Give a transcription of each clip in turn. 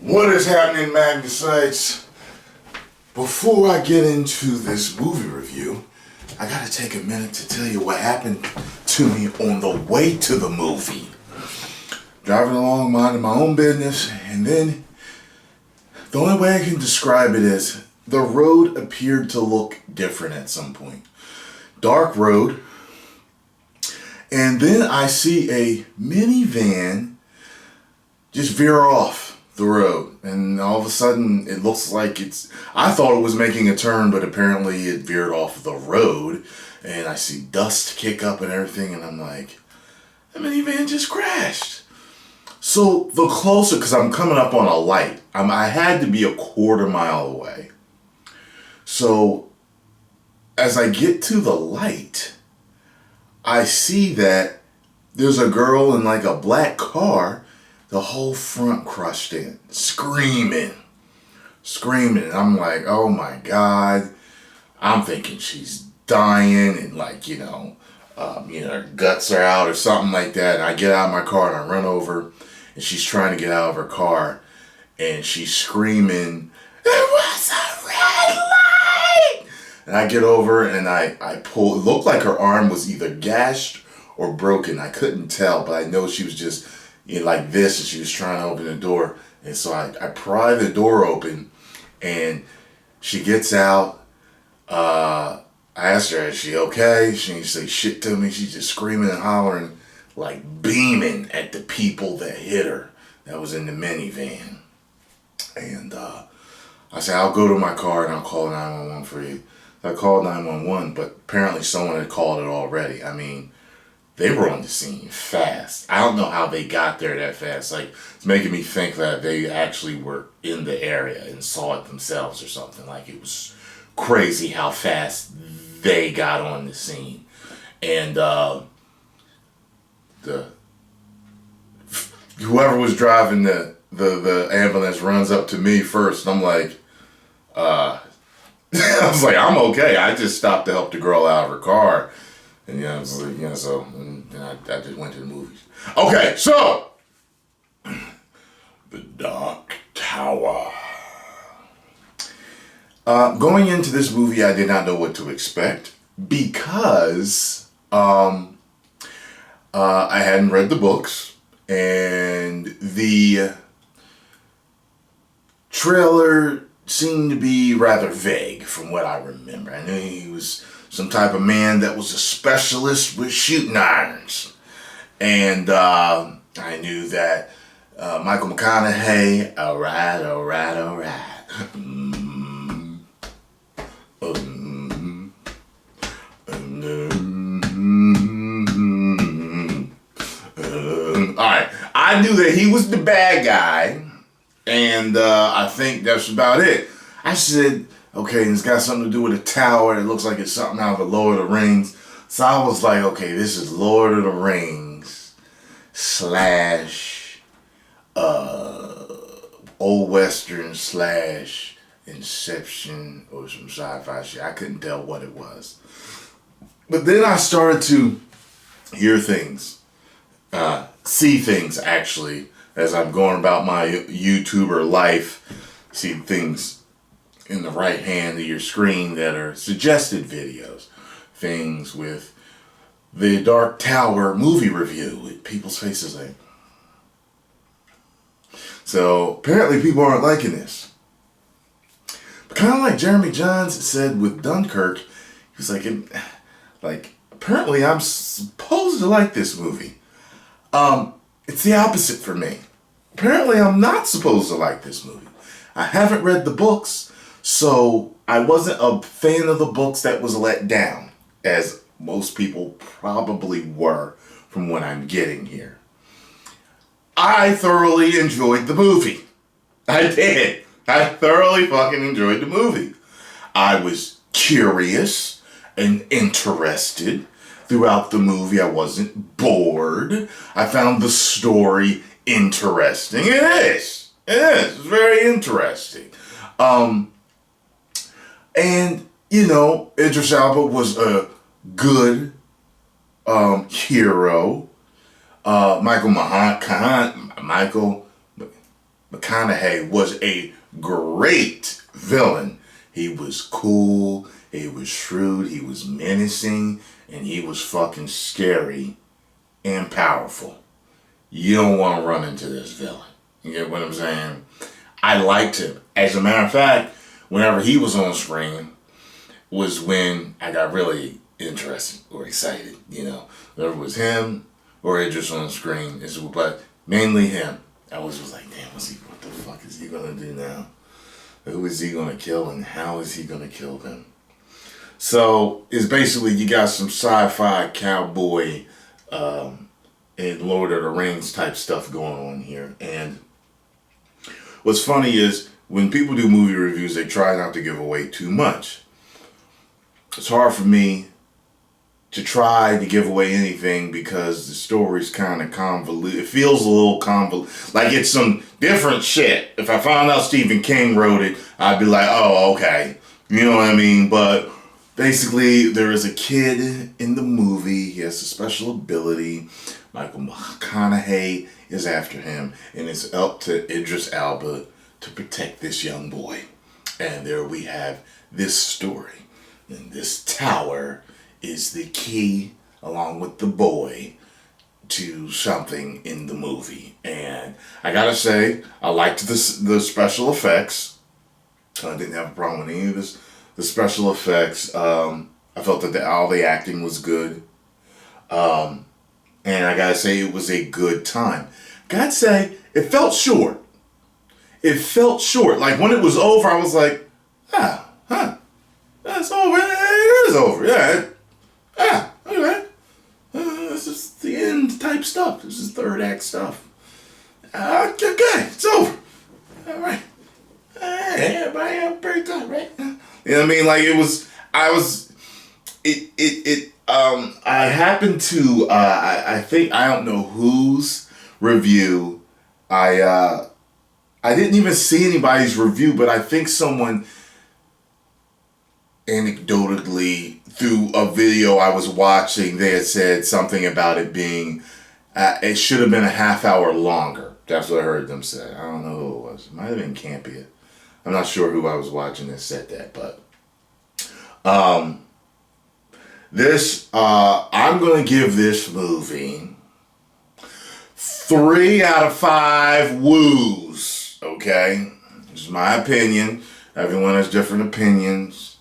What is happening, Magnus? Before I get into this movie review, I gotta take a minute to tell you what happened to me on the way to the movie. Driving along, minding my own business, and then the only way I can describe it is the road appeared to look different at some point. Dark road, and then I see a minivan just veer off the road, and all of a sudden it looks like I thought it was making a turn, but apparently it veered off the road, and I see dust kick up and everything, and I'm like, the minivan just crashed. So the closer, because I'm coming up on a light, I had to be a quarter mile away. So as I get to the light, I see that there's a girl in like a black car, the whole front crushed in, screaming. And I'm like, oh my God. I'm thinking she's dying and like, her guts are out or something like that. And I get out of my car and I run over, and she's trying to get out of her car, and she's screaming, "It was a red light!" And I get over and I pull, it looked like her arm was either gashed or broken. I couldn't tell, but I know she was just like this, and she was trying to open the door. And so I pry the door open, and she gets out. I asked her, is she okay? She didn't say shit to me. She's just screaming and hollering, like beaming at the people that hit her that was in the minivan. And I said, I'll go to my car and I'll call 911 for you. I called 911, but apparently someone had called it already. I mean, they were on the scene fast. I don't know how they got there that fast. Like, it's making me think that they actually were in the area and saw it themselves or something. Like, it was crazy how fast they got on the scene. And whoever was driving the ambulance runs up to me first. And I'm like, I was like, I'm okay. I just stopped to help the girl out of her car. And I was like, so and I just went to the movies. Okay, so The Dark Tower. Going into this movie, I did not know what to expect because I hadn't read the books, and the trailer seemed to be rather vague from what I remember. I knew he was some type of man that was a specialist with shooting irons. And I knew that Michael McConaughey, all right. Alright, I knew that he was the bad guy, and I think that's about it. I said, okay, it's got something to do with a tower. It looks like it's something out of the Lord of the Rings. So I was like, okay, this is Lord of the Rings / Old Western / Inception or some sci-fi shit. I couldn't tell what it was. But then I started to hear things, see things actually, as I'm going about my YouTuber life, see things in the right hand of your screen that are suggested videos. Things with the Dark Tower movie review with people's faces like. So apparently people aren't liking this. But kind of like Jeremy Jahns said with Dunkirk, he was like, apparently I'm supposed to like this movie. It's the opposite for me. Apparently I'm not supposed to like this movie. I haven't read the books, so I wasn't a fan of the books that was let down, as most people probably were from what I'm getting here. I thoroughly enjoyed the movie. I did. I thoroughly fucking enjoyed the movie. I was curious and interested throughout the movie. I wasn't bored. I found the story interesting. It is. It's very interesting. And, Idris Elba was a good hero. Michael McConaughey was a great villain. He was cool, he was shrewd, he was menacing, and he was fucking scary and powerful. You don't want to run into this villain. You get what I'm saying? I liked him. As a matter of fact, whenever he was on screen was when I got really interested or excited. Whether it was him or Idris on screen, but mainly him. I was like, damn, what the fuck is he gonna do now? Who is he gonna kill and how is he gonna kill them? So it's basically you got some sci-fi cowboy and Lord of the Rings type stuff going on here. And what's funny is when people do movie reviews, they try not to give away too much. It's hard for me to try to give away anything because the story's kind of convoluted. It feels a little convoluted, like it's some different shit. If I found out Stephen King wrote it, I'd be like, oh, okay. You know what I mean? But basically, there is a kid in the movie. He has a special ability. Michael McConaughey is after him, and it's up to Idris Elba to protect this young boy. And there we have this story. And this tower is the key, along with the boy, to something in the movie. And I gotta say, I liked the special effects. I didn't have a problem with any of this. The special effects, I felt that all the acting was good. And I gotta say, it was a good time. Gotta say, it felt short. It felt short. Like when it was over, I was like, that's over. It is over. Yeah. Okay. This is the end type stuff. This is third act stuff. Okay, it's over. All right. Hey, everybody have a pretty good, right? You know what I mean? Like I happened to, I think, I don't know whose review, I didn't even see anybody's review, but I think someone anecdotally through a video I was watching, they had said something about it being, it should have been a half hour longer. That's what I heard them say. I don't know who it was. It might have been Campia. I'm not sure who I was watching that said that, but I'm going to give this movie 3 out of 5 woos, okay? This is my opinion. Everyone has different opinions.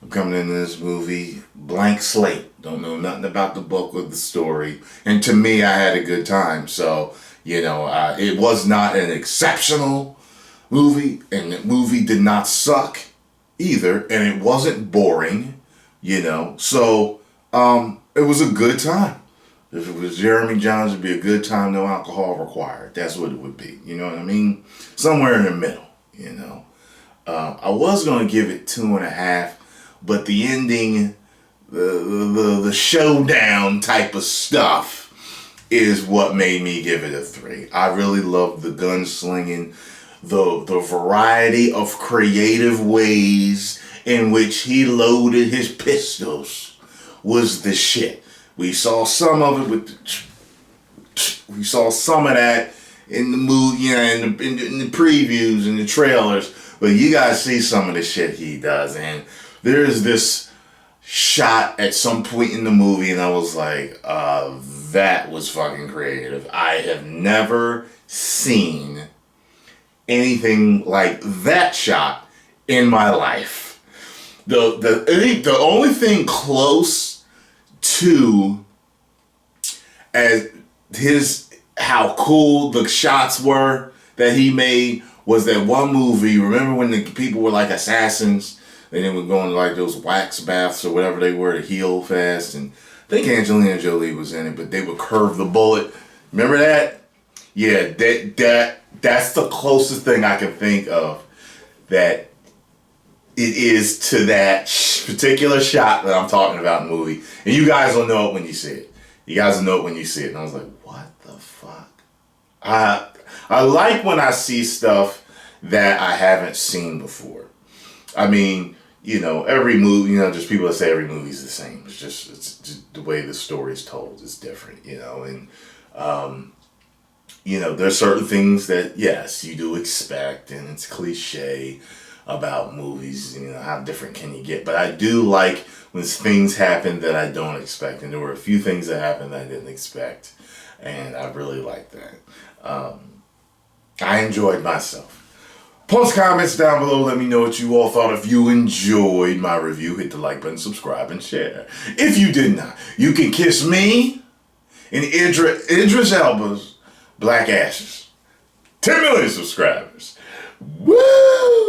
I'm coming into this movie blank slate. Don't know nothing about the book or the story. And to me, I had a good time. So, it was not an exceptional movie. And the movie did not suck either. And it wasn't boring, So, it was a good time. If it was Jeremy Johns, it'd be a good time, no alcohol required. That's what it would be. You know what I mean? Somewhere in the middle, I was going to give it 2.5. But the ending, the showdown type of stuff is what made me give it a 3. I really loved the gunslinging, the variety of creative ways in which he loaded his pistols was the shit. We saw some of it we saw some of that in the movie, in the previews and the trailers. But you guys see some of the shit he does, and there's this shot at some point in the movie, and I was like, that was fucking creative. I have never seen anything like that shot in my life. I think the only thing close to how cool the shots were that he made was that one movie. Remember when the people were like assassins? And they were going to like those wax baths or whatever they were to heal fast. And I think Angelina Jolie was in it, but they would curve the bullet. Remember that? Yeah, that's the closest thing I can think of that it is to that particular shot that I'm talking about in the movie. And you guys will know it when you see it. And I was like, what the fuck? I like when I see stuff that I haven't seen before. I mean, every movie, just people that say every movie's the same. It's just the way the story is told is different, and there's certain things that, yes, you do expect, and it's cliche about movies, how different can you get? But I do like when things happen that I don't expect, and there were a few things that happened that I didn't expect, and I really like that. I enjoyed myself. Post comments down below. Let me know what you all thought. If you enjoyed my review, hit the like button, subscribe, and share. If you did not, you can kiss me and Idris Elba's Black Ashes. 10 million subscribers. Woo!